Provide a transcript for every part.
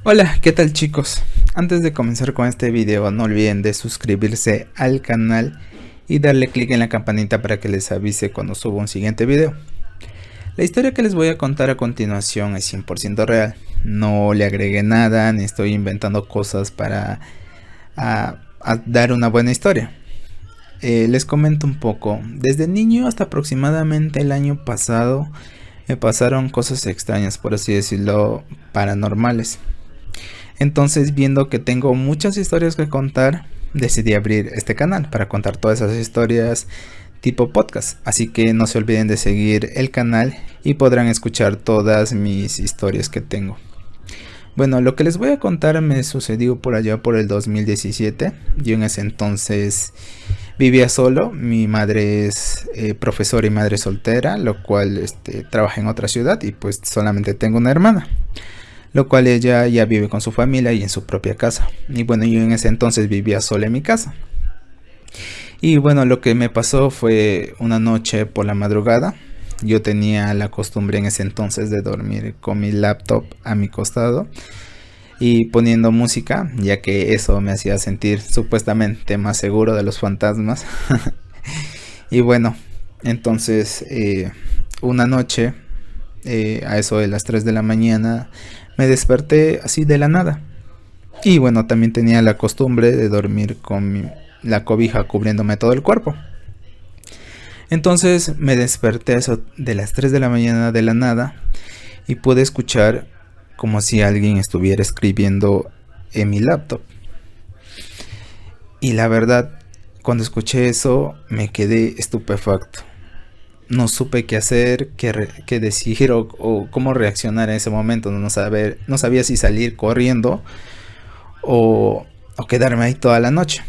Hola, ¿qué tal chicos? Antes de comenzar con este video no olviden de suscribirse al canal y darle clic en la campanita para que les avise cuando suba un siguiente video. La historia que les voy a contar a continuación es 100% real. No le agregué nada ni estoy inventando cosas para dar una buena historia. Les comento un poco. Desde niño hasta aproximadamente el año pasado me pasaron cosas extrañas, por así decirlo, paranormales. Entonces, viendo que tengo muchas historias que contar, decidí abrir este canal para contar todas esas historias tipo podcast. Así que no se olviden de seguir el canal y podrán escuchar todas mis historias que tengo. Bueno, lo que les voy a contar me sucedió por allá por el 2017. Yo en ese entonces vivía solo. Mi madre es profesora y madre soltera, lo cual trabaja en otra ciudad y pues solamente tengo una hermana, lo cual ella ya vive con su familia y en su propia casa. Y bueno, yo en ese entonces vivía sola en mi casa. Y bueno, lo que me pasó fue una noche por la madrugada. Yo tenía la costumbre en ese entonces de dormir con mi laptop a mi costado y poniendo música, ya que eso me hacía sentir supuestamente más seguro de los fantasmas. Y bueno, entonces una noche a eso de las 3 de la mañana me desperté así de la nada. Y bueno, también tenía la costumbre de dormir con la cobija cubriéndome todo el cuerpo. Entonces me desperté a eso de las 3 de la mañana de la nada y pude escuchar como si alguien estuviera escribiendo en mi laptop. Y la verdad, cuando escuché eso me quedé estupefacto. No supe qué hacer, qué decir o cómo reaccionar en ese momento. No sabía si salir corriendo o quedarme ahí toda la noche.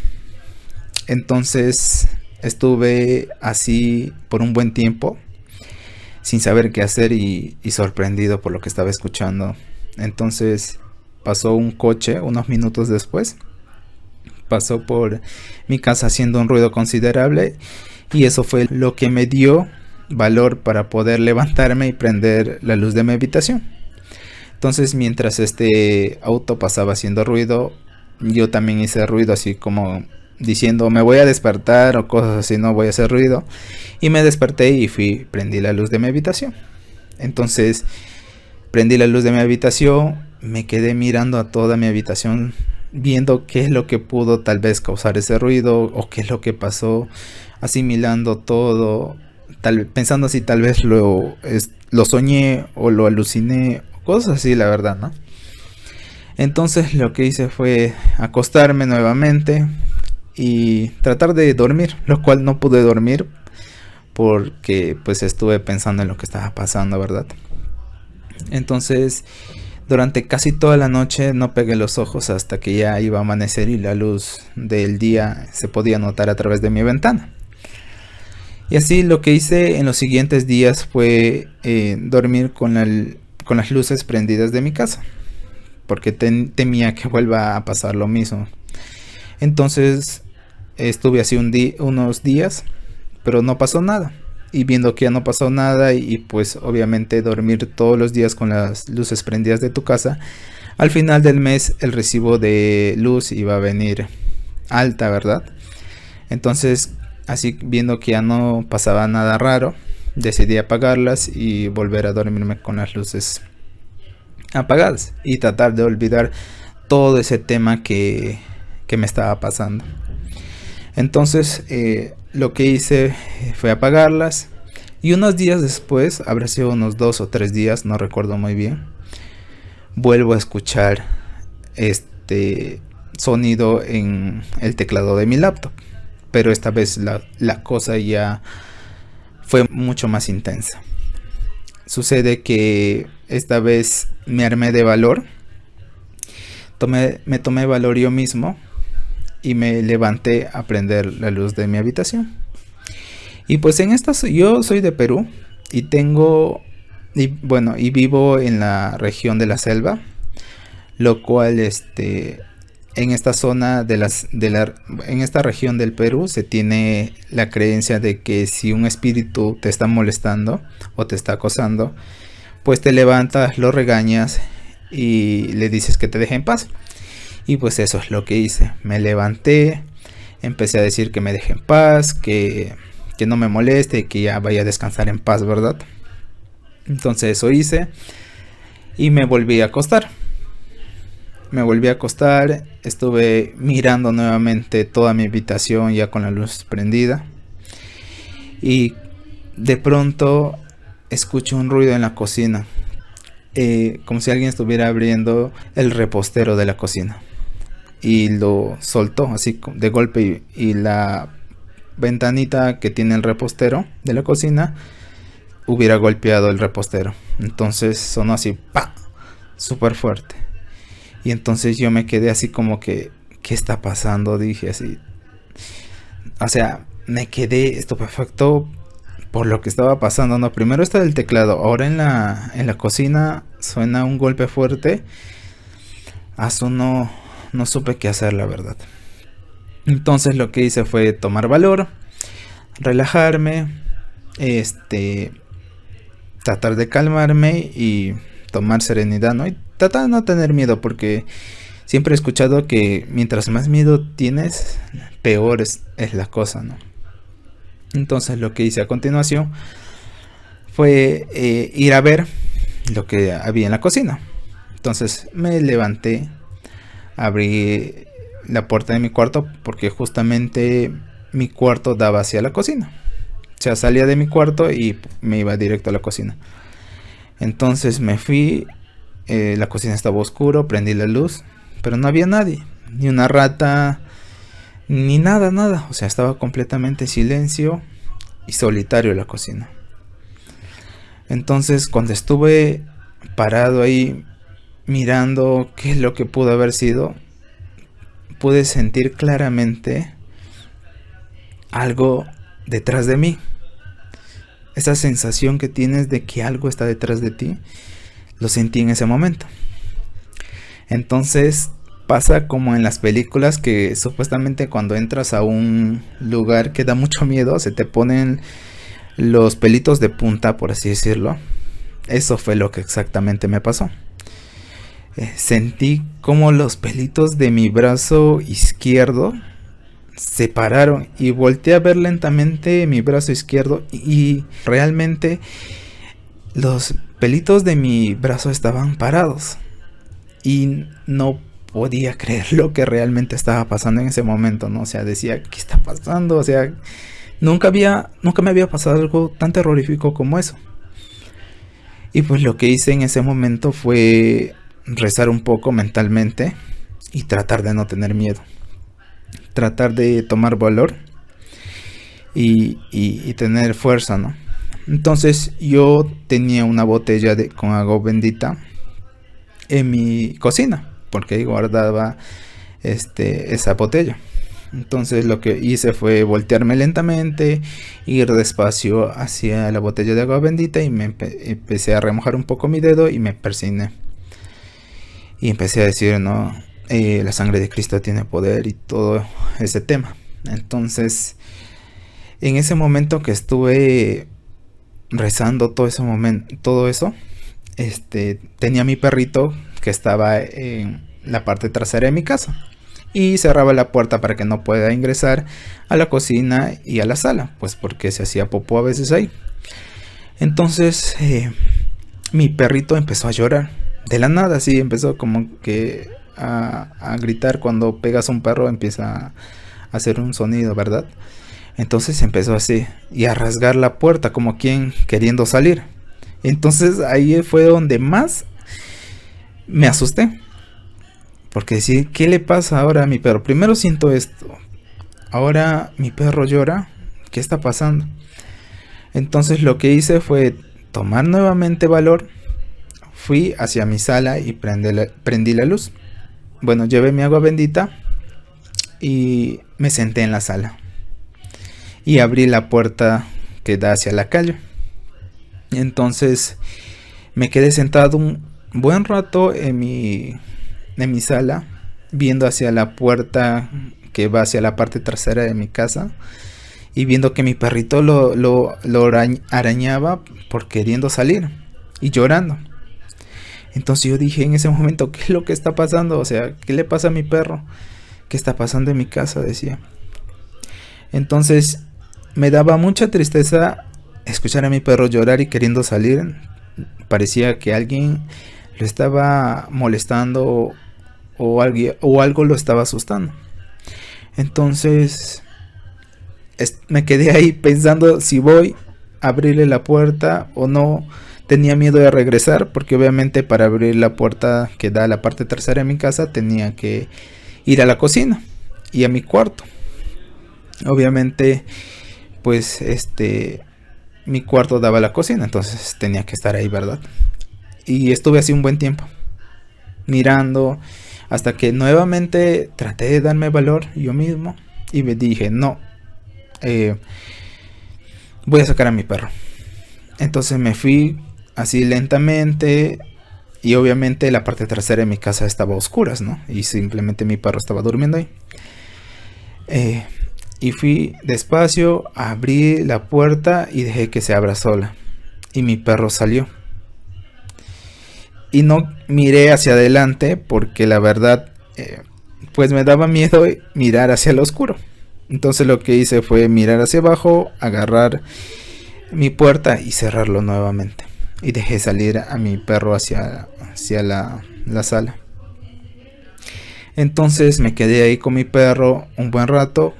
Entonces estuve así por un buen tiempo sin saber qué hacer y sorprendido por lo que estaba escuchando. Entonces pasó un coche unos minutos después. Pasó por mi casa haciendo un ruido considerable y eso fue lo que me dio valor para poder levantarme y prender la luz de mi habitación. Entonces mientras este auto pasaba haciendo ruido, yo también hice ruido así como diciendo me voy a despertar o cosas así, no voy a hacer ruido, y me desperté y prendí la luz de mi habitación. Entonces prendí la luz de mi habitación, me quedé mirando a toda mi habitación viendo qué es lo que pudo tal vez causar ese ruido o qué es lo que pasó, asimilando todo, pensando si tal vez lo soñé o lo aluciné, cosas así, la verdad, ¿no? Entonces lo que hice fue acostarme nuevamente y tratar de dormir, lo cual no pude dormir porque pues estuve pensando en lo que estaba pasando, ¿verdad? Entonces durante casi toda la noche no pegué los ojos hasta que ya iba a amanecer y la luz del día se podía notar a través de mi ventana. Y así lo que hice en los siguientes días fue dormir con las luces prendidas de mi casa, porque temía que vuelva a pasar lo mismo. Entonces estuve así unos días, pero no pasó nada. Y viendo que ya no pasó nada y pues obviamente dormir todos los días con las luces prendidas de tu casa, al final del mes el recibo de luz iba a venir alta, ¿verdad? Entonces así viendo que ya no pasaba nada raro, decidí apagarlas y volver a dormirme con las luces apagadas y tratar de olvidar todo ese tema que me estaba pasando. Entonces lo que hice fue apagarlas y unos días después, habrá sido unos 2 o 3 días, no recuerdo muy bien, vuelvo a escuchar este sonido en el teclado de mi laptop, pero esta vez la cosa ya fue mucho más intensa. Sucede que esta vez me armé de valor, me tomé valor yo mismo y me levanté a prender la luz de mi habitación. Y pues yo soy de Perú y vivo en la región de la selva, lo cual en esta zona en esta región del Perú se tiene la creencia de que si un espíritu te está molestando o te está acosando, pues te levantas, lo regañas y le dices que te deje en paz. Y pues eso es lo que hice. Me levanté, empecé a decir que me deje en paz, que no me moleste, que ya vaya a descansar en paz, ¿verdad? Entonces eso hice y me volví a acostar. Estuve mirando nuevamente toda mi habitación ya con la luz prendida. Y de pronto escucho un ruido en la cocina. Como si alguien estuviera abriendo el repostero de la cocina. Y lo soltó así de golpe y la ventanita que tiene el repostero de la cocina hubiera golpeado el repostero. Entonces sonó así, ¡pa!, súper fuerte. Y entonces yo me quedé así como que, ¿qué está pasando? Dije así. O sea, me quedé estupefacto por lo que estaba pasando. No, primero está el teclado, ahora en la cocina suena un golpe fuerte. No supe qué hacer, la verdad. Entonces lo que hice fue tomar valor, relajarme, tratar de calmarme y tomar serenidad, ¿no? Y tratar de no tener miedo, porque siempre he escuchado que mientras más miedo tienes, peor es la cosa, ¿no? Entonces lo que hice a continuación fue ir a ver lo que había en la cocina. Entonces me levanté, abrí la puerta de mi cuarto, porque justamente mi cuarto daba hacia la cocina. O sea, salía de mi cuarto y me iba directo a la cocina. Entonces me fui, la cocina estaba oscuro, prendí la luz, pero no había nadie, ni una rata, ni nada. O sea, estaba completamente silencio y solitario la cocina. Entonces, cuando estuve parado ahí mirando qué es lo que pudo haber sido, pude sentir claramente algo detrás de mí. Esa sensación que tienes de que algo está detrás de ti, lo sentí en ese momento. Entonces pasa como en las películas, que supuestamente cuando entras a un lugar que da mucho miedo, se te ponen los pelitos de punta, por así decirlo. Eso fue lo que exactamente me pasó. Sentí como los pelitos de mi brazo izquierdo se pararon y volteé a ver lentamente mi brazo izquierdo y realmente los pelitos de mi brazo estaban parados y no podía creer lo que realmente estaba pasando en ese momento, ¿no? O sea, decía, ¿qué está pasando? O sea, nunca me había pasado algo tan terrorífico como eso. Y pues lo que hice en ese momento fue rezar un poco mentalmente y tratar de no tener miedo. Tratar de tomar valor y tener fuerza, ¿no? Entonces yo tenía una botella con agua bendita en mi cocina, porque ahí guardaba esa botella. Entonces lo que hice fue voltearme lentamente, ir despacio hacia la botella de agua bendita y me empecé a remojar un poco mi dedo y me persigné. Y empecé a decir, no, la sangre de Cristo tiene poder y todo ese tema. Entonces, en ese momento que estuve rezando todo eso, tenía mi perrito que estaba en la parte trasera de mi casa y cerraba la puerta para que no pueda ingresar a la cocina y a la sala, pues porque se hacía popó a veces ahí. Entonces mi perrito empezó a llorar de la nada, así empezó como que a gritar. Cuando pegas a un perro empieza a hacer un sonido, ¿verdad? Entonces empezó así y a rasgar la puerta como quien queriendo salir. Entonces ahí fue donde más me asusté, porque decía, ¿qué le pasa ahora a mi perro? Primero siento esto, ahora mi perro llora, ¿qué está pasando? Entonces lo que hice fue tomar nuevamente valor, fui hacia mi sala y prendí la luz. Bueno, llevé mi agua bendita y me senté en la sala y abrí la puerta que da hacia la calle. Entonces me quedé sentado un buen rato en mi sala, viendo hacia la puerta que va hacia la parte trasera de mi casa y viendo que mi perrito lo arañaba por queriendo salir y llorando. Entonces yo dije en ese momento, ¿qué es lo que está pasando? O sea, ¿qué le pasa a mi perro? ¿Qué está pasando en mi casa? Decía. Entonces me daba mucha tristeza escuchar a mi perro llorar y queriendo salir. Parecía que alguien lo estaba molestando o algo lo estaba asustando. Entonces me quedé ahí pensando si voy a abrirle la puerta o no. Tenía miedo de regresar porque obviamente para abrir la puerta que da a la parte trasera de mi casa tenía que ir a la cocina y a mi cuarto. Obviamente pues mi cuarto daba a la cocina, entonces tenía que estar ahí, ¿verdad? Y estuve así un buen tiempo mirando hasta que nuevamente traté de darme valor yo mismo y me dije no, voy a sacar a mi perro. Entonces me fui así lentamente y obviamente la parte trasera de mi casa estaba a oscuras, ¿no? Y simplemente mi perro estaba durmiendo ahí. Y fui despacio, abrí la puerta y dejé que se abra sola. Y mi perro salió. Y no miré hacia adelante porque la verdad, pues me daba miedo mirar hacia el oscuro. Entonces lo que hice fue mirar hacia abajo, agarrar mi puerta y cerrarlo nuevamente. Y dejé salir a mi perro hacia la sala. Entonces me quedé ahí con mi perro un buen rato.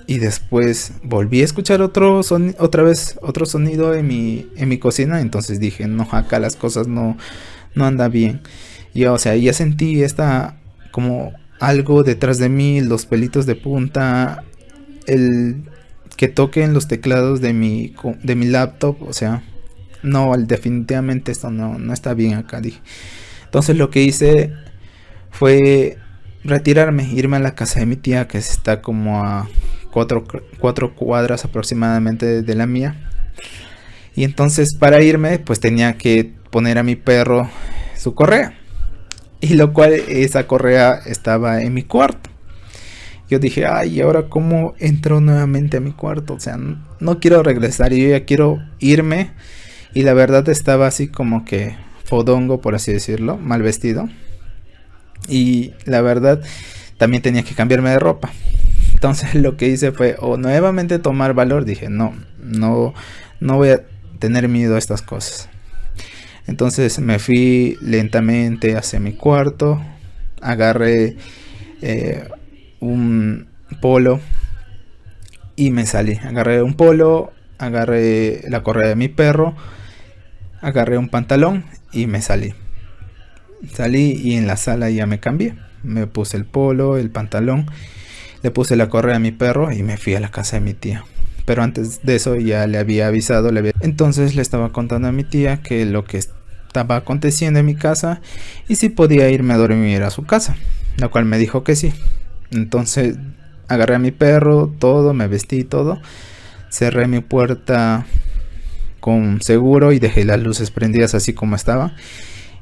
Y después volví a escuchar otra vez otro sonido en mi cocina. Entonces dije, no, acá las cosas no andan bien. Y o sea, ya sentí como algo detrás de mí, los pelitos de punta, el que toquen los teclados de mi laptop. O sea, no, definitivamente esto no está bien acá, dije. Entonces lo que hice fue retirarme, irme a la casa de mi tía, que está como a 4 cuadras aproximadamente de la mía. Y entonces para irme pues tenía que poner a mi perro su correa, y lo cual esa correa estaba en mi cuarto. Yo dije, ay, ¿ahora cómo entro nuevamente a mi cuarto? O sea, no quiero regresar, yo ya quiero irme. Y la verdad estaba así como que fodongo, por así decirlo, mal vestido. Y la verdad también tenía que cambiarme de ropa. Entonces lo que hice fue nuevamente tomar valor. Dije, no voy a tener miedo a estas cosas. Entonces me fui lentamente hacia mi cuarto. Agarré un polo y me salí. Agarré un polo, agarré la correa de mi perro, agarré un pantalón y me salí. Salí y en la sala ya me cambié. Me puse el polo, el pantalón, le puse la correa a mi perro y me fui a la casa de mi tía. Pero antes de eso ya le había avisado. Entonces le estaba contando a mi tía que lo que estaba aconteciendo en mi casa y si podía irme a dormir a su casa, la cual me dijo que sí. Entonces agarré a mi perro, todo, me vestí todo, cerré mi puerta con seguro y dejé las luces prendidas así como estaba.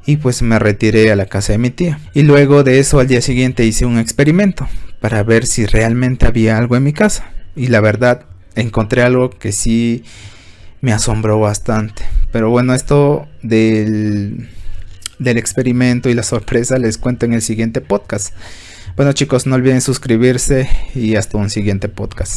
Y pues me retiré a la casa de mi tía. Y luego de eso al día siguiente hice un experimento para ver si realmente había algo en mi casa. Y la verdad encontré algo que sí me asombró bastante. Pero bueno, esto del experimento y la sorpresa les cuento en el siguiente podcast. Bueno chicos, no olviden suscribirse y hasta un siguiente podcast.